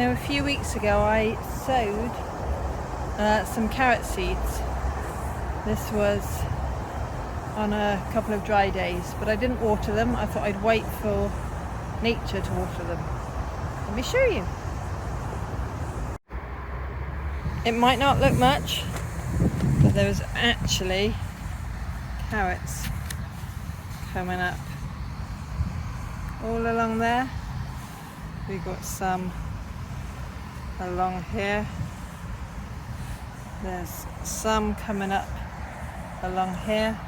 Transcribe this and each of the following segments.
Now, a few weeks ago I sowed some carrot seeds. This was on a couple of dry days, but I didn't water them. I thought I'd wait for nature to water them. Let me show you. It might not look much, but there was actually carrots coming up all along there. We got some along here. There's some coming up along here.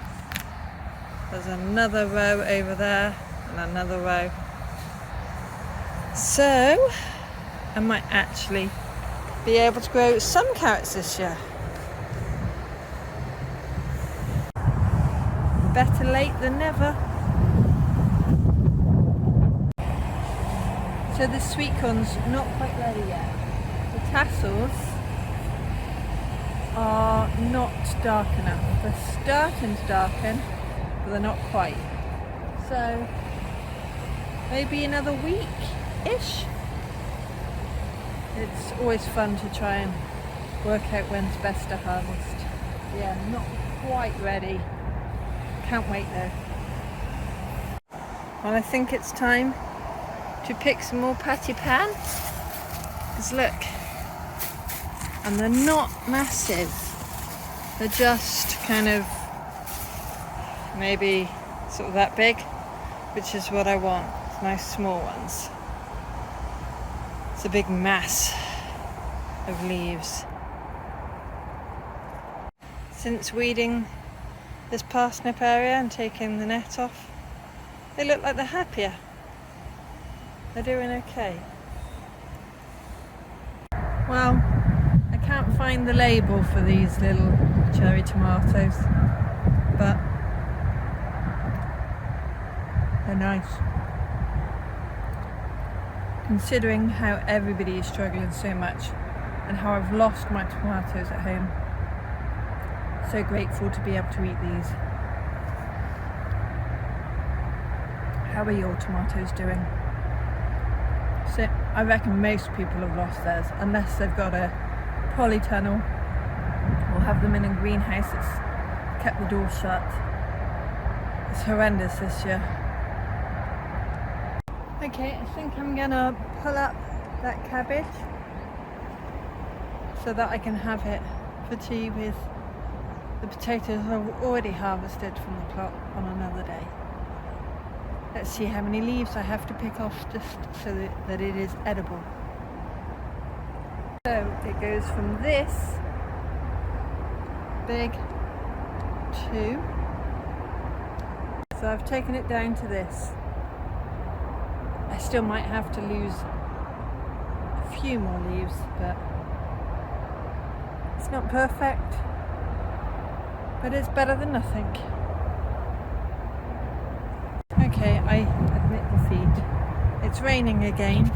There's another row over there and another row. So I might actually be able to grow some carrots this year. Better late than never. So the sweet corn's not quite ready yet. The tassels are not dark enough. They're starting to darken, but they're not quite. So maybe another week-ish. It's always fun to try and work out when's best to harvest. Yeah, not quite ready. Can't wait though. Well, I think it's time to pick some more patty pan. Because look, and they're not massive. They're just kind of maybe sort of that big, which is what I want. Nice small ones. It's a big mass of leaves. Since weeding this parsnip area and taking the net off, they look like they're happier. They're doing okay. Well, I can't find the label for these little cherry tomatoes, but they're nice. Considering how everybody is struggling so much and how I've lost my tomatoes at home, so grateful to be able to eat these. How are your tomatoes doing? So I reckon most people have lost theirs, unless they've got a polytunnel or have them in a greenhouse that's kept the door shut. It's horrendous this year. Okay, I think I'm gonna pull up that cabbage so that I can have it for tea with the potatoes I've already harvested from the plot on another day. Let's see how many leaves I have to pick off just so that it is edible. So it goes from this big to, so I've taken it down to this. I still might have to lose a few more leaves, but it's not perfect, but it's better than nothing. Okay, I admit defeat. It's raining again.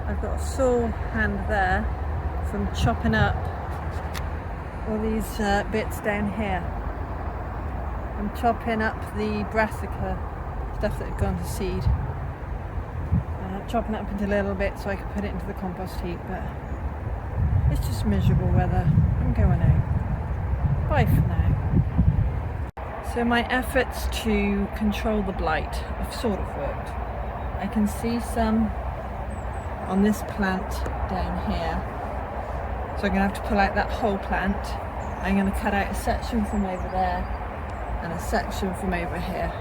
I've got a sore hand there from chopping up all these bits down here. I'm chopping up the brassica stuff that had gone to seed. Chopping it up into little bits so I can put it into the compost heap, but it's just miserable weather. I'm going out. Bye for now. So my efforts to control the blight have sort of worked. I can see some on this plant down here, so I'm going to have to pull out that whole plant. I'm going to cut out a section from over there and a section from over here,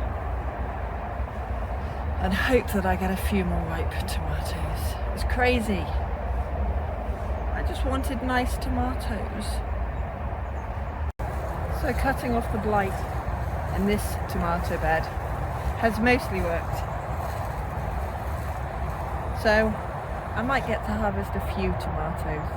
and hope that I get a few more ripe tomatoes. It's crazy. I just wanted nice tomatoes. So cutting off the blight in this tomato bed has mostly worked. So I might get to harvest a few tomatoes.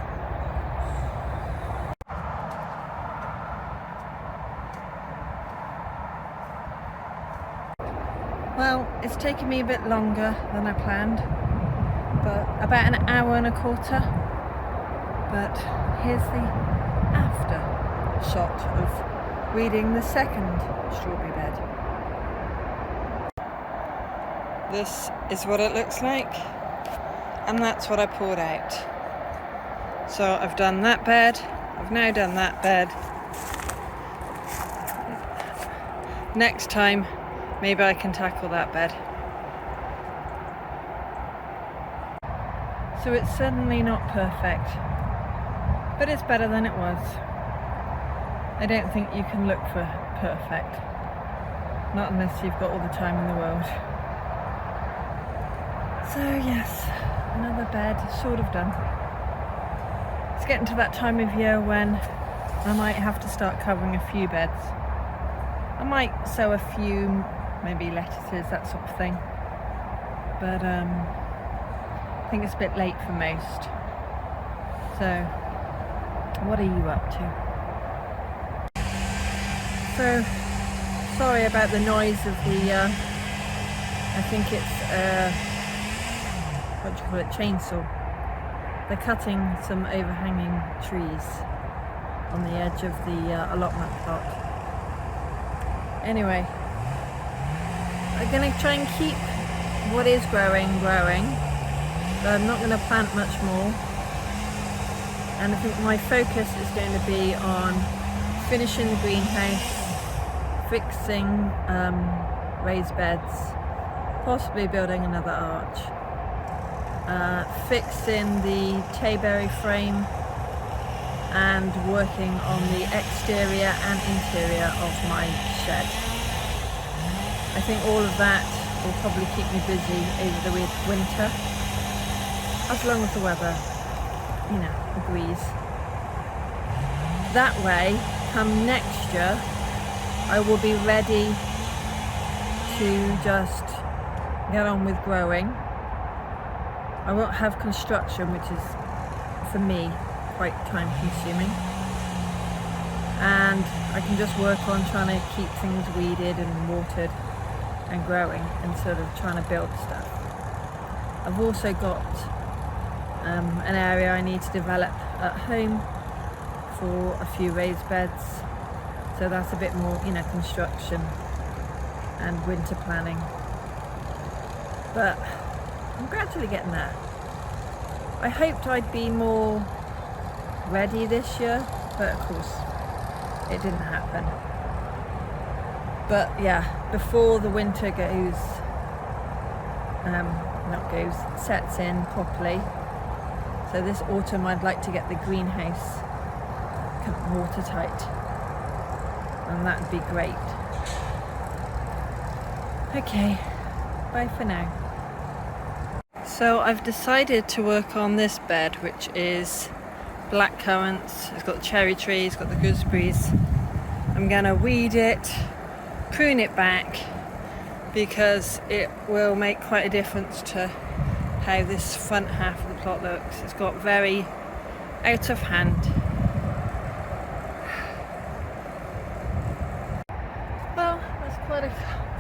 Well, it's taken me a bit longer than I planned, but about an hour and a quarter. But here's the after shot of weeding the second strawberry bed. This is what it looks like and that's what I poured out. So I've done that bed, I've now done that bed. Next time, maybe I can tackle that bed. So it's certainly not perfect, but it's better than it was. I don't think you can look for perfect, not unless you've got all the time in the world. So yes, another bed sort of done. It's getting to that time of year when I might have to start covering a few beds. I might sow a few, maybe lettuces, that sort of thing. But I think it's a bit late for most. So, what are you up to? So, sorry about the noise of the, I think it's, what do you call it, chainsaw. They're cutting some overhanging trees on the edge of the allotment plot. Anyway, I'm going to try and keep what is growing. I'm not going to plant much more. And I think my focus is going to be on finishing the greenhouse, fixing raised beds, possibly building another arch, fixing the tayberry frame, and working on the exterior and interior of my shed. I think all of that will probably keep me busy over the winter, as long as the weather, agrees. That way, come next year, I will be ready to just get on with growing. I won't have construction, which is, for me, quite time consuming, and I can just work on trying to keep things weeded and watered and growing instead of trying to build stuff. I've also got an area I need to develop at home for a few raised beds, so that's a bit more construction and winter planning, but I'm gradually getting there. I hoped I'd be more ready this year, but of course it didn't happen. But yeah, before the winter sets in properly, so this autumn I'd like to get the greenhouse watertight, and that would be great. Okay, bye for now. So I've decided to work on this bed, which is black currants. It's got the cherry trees, it's got the gooseberries. I'm gonna weed it, prune it back, because it will make quite a difference to how this front half of the plot looks. It's got very out of hand. Well, there's quite a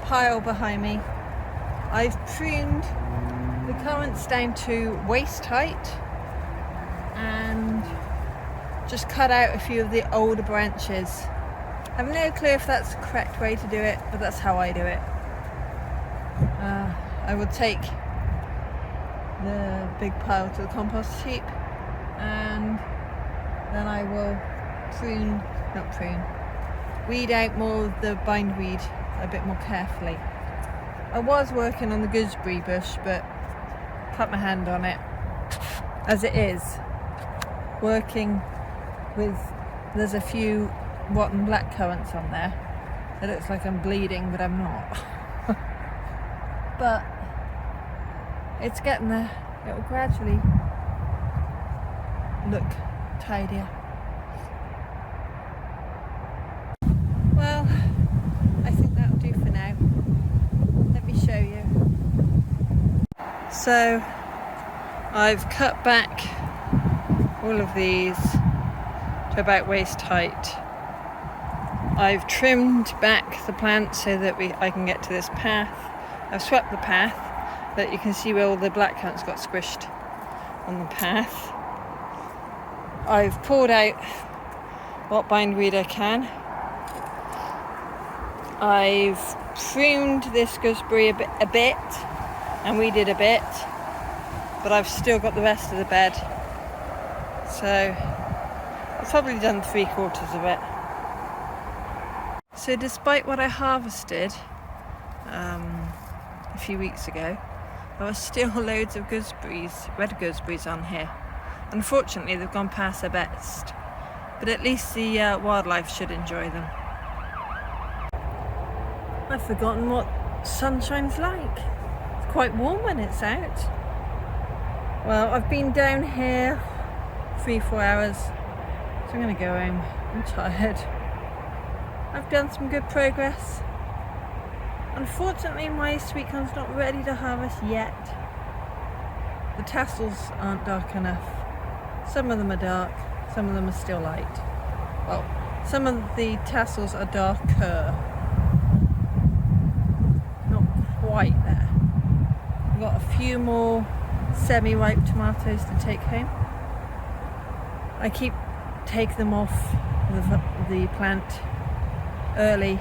pile behind me. I've pruned the currants down to waist height and just cut out a few of the older branches. I have no clue if that's the correct way to do it, but that's how I do it. I would take the big pile to the compost heap, and then I will weed out more of the bindweed a bit more carefully. I was working on the gooseberry bush, but cut my hand on it. As it is, working with, there's a few rotten black currants on there. It looks like I'm bleeding, but I'm not. But it's getting there. It will gradually look tidier. Well, I think that'll do for now. Let me show you. So I've cut back all of these to about waist height. I've trimmed back the plants so that I can get to this path. I've swept the path, but you can see where all the black currants got squished on the path. I've poured out what bindweed I can. I've pruned this gooseberry a bit and weeded a bit. but I've still got the rest of the bed. So I've probably done 3/4 of it. So despite what I harvested a few weeks ago, there were still loads of gooseberries, red gooseberries on here. Unfortunately, they've gone past their best, but at least the wildlife should enjoy them. I've forgotten what sunshine's like. It's quite warm when it's out. Well, I've been down here 3-4 hours, so I'm going to go home. I'm tired. I've done some good progress. Unfortunately, my sweet corn's not ready to harvest yet. The tassels aren't dark enough. Some of them are dark, some of them are still light. Well, some of the tassels are darker. Not quite there. I've got a few more semi-ripe tomatoes to take home. I keep taking them off the plant early,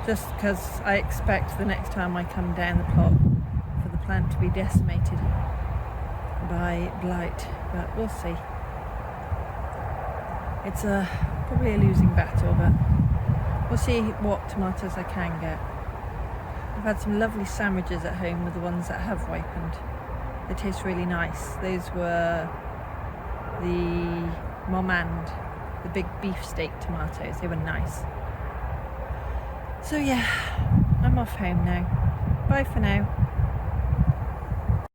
just because I expect the next time I come down the plot for the plant to be decimated by blight, but we'll see. It's probably a losing battle, but we'll see what tomatoes I can get. I've had some lovely sandwiches at home with the ones that have ripened. They taste really nice. Those were the Momand, the big beefsteak tomatoes. They were nice. So yeah, I'm off home now. Bye for now.